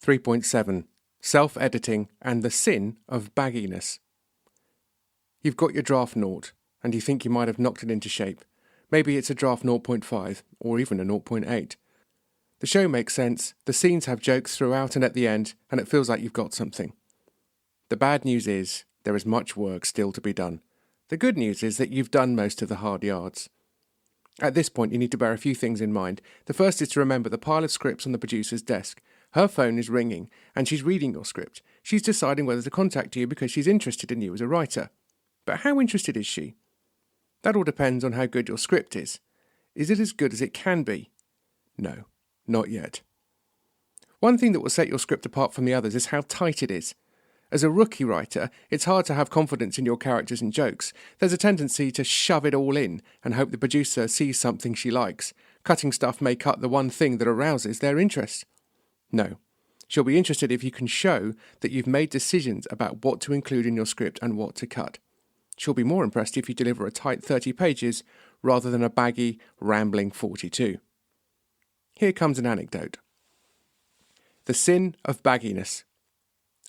3.7. Self-editing and the sin of bagginess. You've got your draft naught, and you think you might have knocked it into shape. Maybe it's a draft 0.5, or even a 0.8. The show makes sense, the scenes have jokes throughout and at the end, and it feels like you've got something. The bad news is, there is much work still to be done. The good news is that you've done most of the hard yards. At this point, you need to bear a few things in mind. The first is to remember the pile of scripts on the producer's desk. Her phone is ringing, and she's reading your script. She's deciding whether to contact you because she's interested in you as a writer. But how interested is she? That all depends on how good your script is. Is it as good as it can be? No, not yet. One thing that will set your script apart from the others is how tight it is. As a rookie writer, it's hard to have confidence in your characters and jokes. There's a tendency to shove it all in and hope the producer sees something she likes. Cutting stuff may cut the one thing that arouses their interest. No. She'll be interested if you can show that you've made decisions about what to include in your script and what to cut. She'll be more impressed if you deliver a tight 30 pages rather than a baggy, rambling 42. Here comes an anecdote. The sin of bagginess.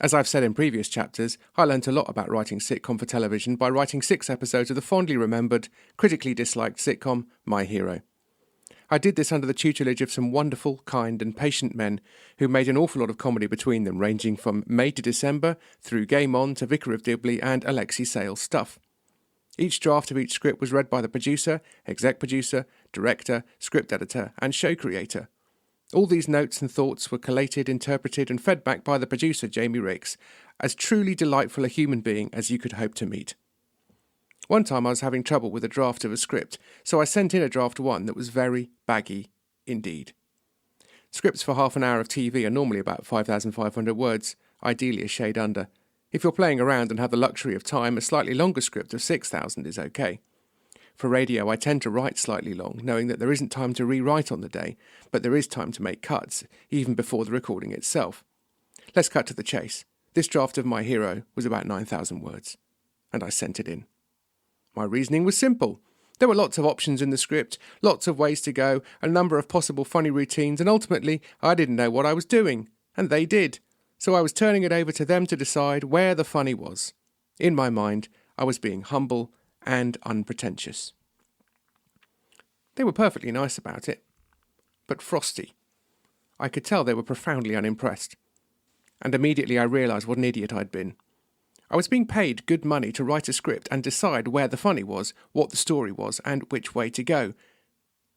As I've said in previous chapters, I learnt a lot about writing sitcom for television by writing 6 episodes of the fondly remembered, critically disliked sitcom My Hero. I did this under the tutelage of some wonderful, kind and patient men who made an awful lot of comedy between them, ranging from May to December, through Game On to Vicar of Dibley and Alexi Sale's Stuff. Each draft of each script was read by the producer, exec producer, director, script editor and show creator. All these notes and thoughts were collated, interpreted and fed back by the producer, Jamie Ricks, as truly delightful a human being as you could hope to meet. One time I was having trouble with a draft of a script, so I sent in a draft 1 that was very baggy indeed. Scripts for half an hour of TV are normally about 5,500 words, ideally a shade under. If you're playing around and have the luxury of time, a slightly longer script of 6,000 is okay. For radio, I tend to write slightly long, knowing that there isn't time to rewrite on the day, but there is time to make cuts, even before the recording itself. Let's cut to the chase. This draft of My Hero was about 9,000 words, and I sent it in. My reasoning was simple. There were lots of options in the script, lots of ways to go, a number of possible funny routines, and ultimately I didn't know what I was doing, and they did. So I was turning it over to them to decide where the funny was. In my mind, I was being humble and unpretentious. They were perfectly nice about it, but frosty. I could tell they were profoundly unimpressed. And immediately I realised what an idiot I'd been. I was being paid good money to write a script and decide where the funny was, what the story was, and which way to go.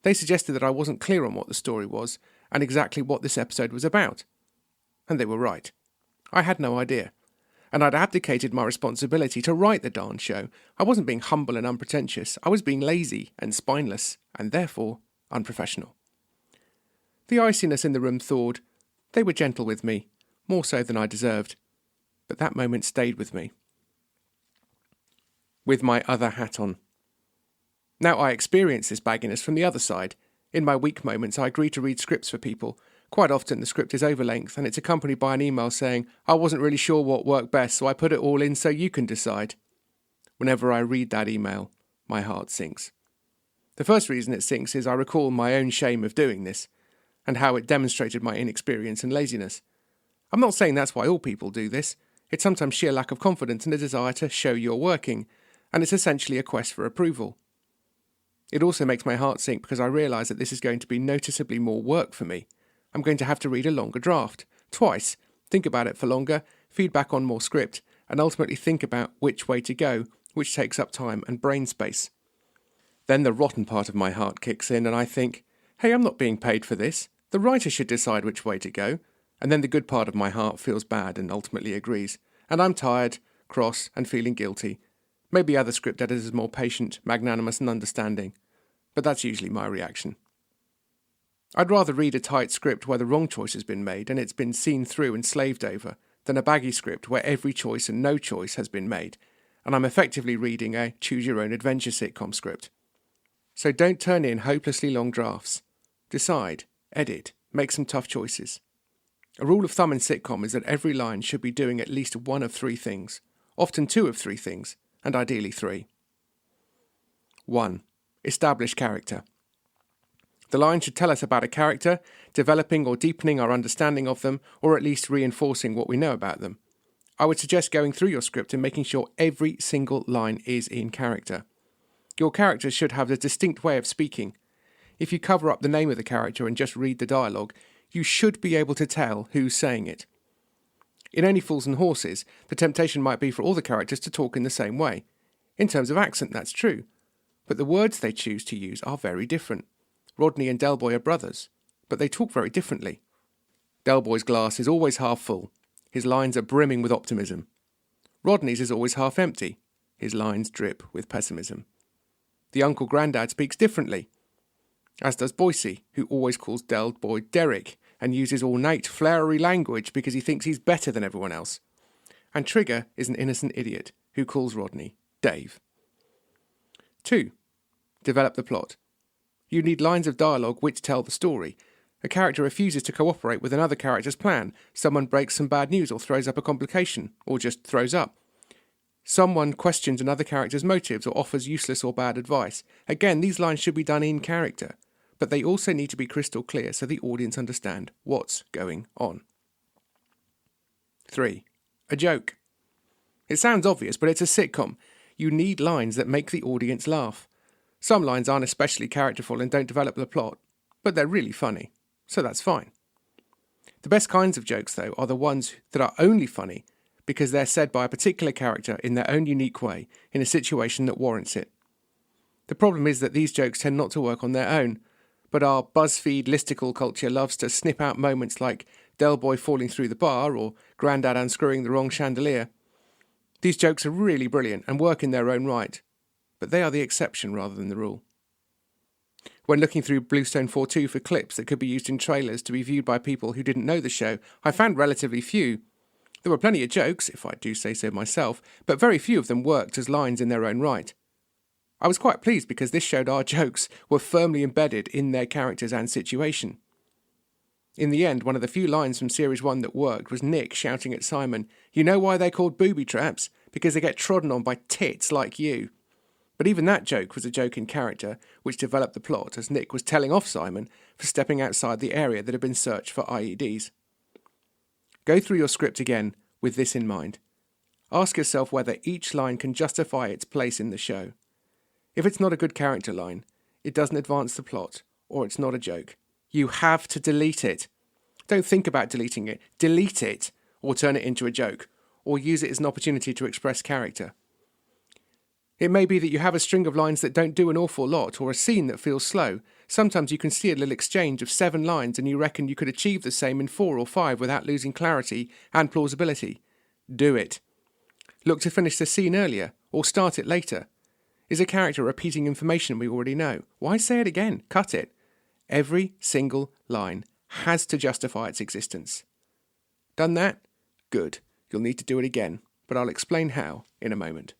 They suggested that I wasn't clear on what the story was, and exactly what this episode was about. And they were right. I had no idea. And I'd abdicated my responsibility to write the darn show. I wasn't being humble and unpretentious. I was being lazy and spineless, and therefore unprofessional. The iciness in the room thawed. They were gentle with me, more so than I deserved. But that moment stayed with me. With my other hat on. Now I experience this bagginess from the other side. In my weak moments, I agree to read scripts for people. Quite often the script is over-length and it's accompanied by an email saying, I wasn't really sure what worked best, so I put it all in so you can decide. Whenever I read that email, my heart sinks. The first reason it sinks is I recall my own shame of doing this, and how it demonstrated my inexperience and laziness. I'm not saying that's why all people do this. It's sometimes sheer lack of confidence and a desire to show you're working, and it's essentially a quest for approval. It also makes my heart sink because I realise that this is going to be noticeably more work for me. I'm going to have to read a longer draft, twice, think about it for longer, feedback on more script, and ultimately think about which way to go, which takes up time and brain space. Then the rotten part of my heart kicks in and I think, hey, I'm not being paid for this. The writer should decide which way to go. And then the good part of my heart feels bad and ultimately agrees. And I'm tired, cross, and feeling guilty. Maybe other script editors are more patient, magnanimous, and understanding. But that's usually my reaction. I'd rather read a tight script where the wrong choice has been made and it's been seen through and slaved over, than a baggy script where every choice and no choice has been made, and I'm effectively reading a choose-your-own-adventure sitcom script. So don't turn in hopelessly long drafts. Decide, edit, make some tough choices. A rule of thumb in sitcom is that every line should be doing at least one of 3 things, often 2 of 3 things, and ideally 3. 1. Establish character. The line should tell us about a character, developing or deepening our understanding of them, or at least reinforcing what we know about them. I would suggest going through your script and making sure every single line is in character. Your characters should have a distinct way of speaking. If you cover up the name of the character and just read the dialogue, you should be able to tell who's saying it. In Only Fools and Horses, the temptation might be for all the characters to talk in the same way. In terms of accent, that's true. But the words they choose to use are very different. Rodney and Del Boy are brothers, but they talk very differently. Del Boy's glass is always half full. His lines are brimming with optimism. Rodney's is always half empty. His lines drip with pessimism. The Uncle Grandad speaks differently, as does Boycie, who always calls Del Boy Derek and uses ornate, flowery language because he thinks he's better than everyone else. And Trigger is an innocent idiot who calls Rodney Dave. 2. Develop the plot. You need lines of dialogue which tell the story. A character refuses to cooperate with another character's plan. Someone breaks some bad news or throws up a complication, or just throws up. Someone questions another character's motives or offers useless or bad advice. Again, these lines should be done in character, but they also need to be crystal clear so the audience understand what's going on. 3. A joke. It sounds obvious, but it's a sitcom. You need lines that make the audience laugh. Some lines aren't especially characterful and don't develop the plot, but they're really funny, so that's fine. The best kinds of jokes, though, are the ones that are only funny because they're said by a particular character in their own unique way, in a situation that warrants it. The problem is that these jokes tend not to work on their own, but our BuzzFeed listicle culture loves to snip out moments like Del Boy falling through the bar or Grandad unscrewing the wrong chandelier. These jokes are really brilliant and work in their own right, but they are the exception rather than the rule. When looking through Bluestone 4.2 for clips that could be used in trailers to be viewed by people who didn't know the show, I found relatively few. There were plenty of jokes, if I do say so myself, but very few of them worked as lines in their own right. I was quite pleased because this showed our jokes were firmly embedded in their characters and situation. In the end, one of the few lines from Series 1 that worked was Nick shouting at Simon, "You know why they're called booby traps? Because they get trodden on by tits like you." But even that joke was a joke in character, which developed the plot as Nick was telling off Simon for stepping outside the area that had been searched for IEDs. Go through your script again with this in mind. Ask yourself whether each line can justify its place in the show. If it's not a good character line, it doesn't advance the plot, or it's not a joke. You have to delete it. Don't think about deleting it. Delete it, or turn it into a joke, or use it as an opportunity to express character. It may be that you have a string of lines that don't do an awful lot, or a scene that feels slow. Sometimes you can see a little exchange of 7 lines and you reckon you could achieve the same in 4 or 5 without losing clarity and plausibility. Do it. Look to finish the scene earlier, or start it later. Is a character repeating information we already know? Why say it again? Cut it. Every single line has to justify its existence. Done that? Good. You'll need to do it again, but I'll explain how in a moment.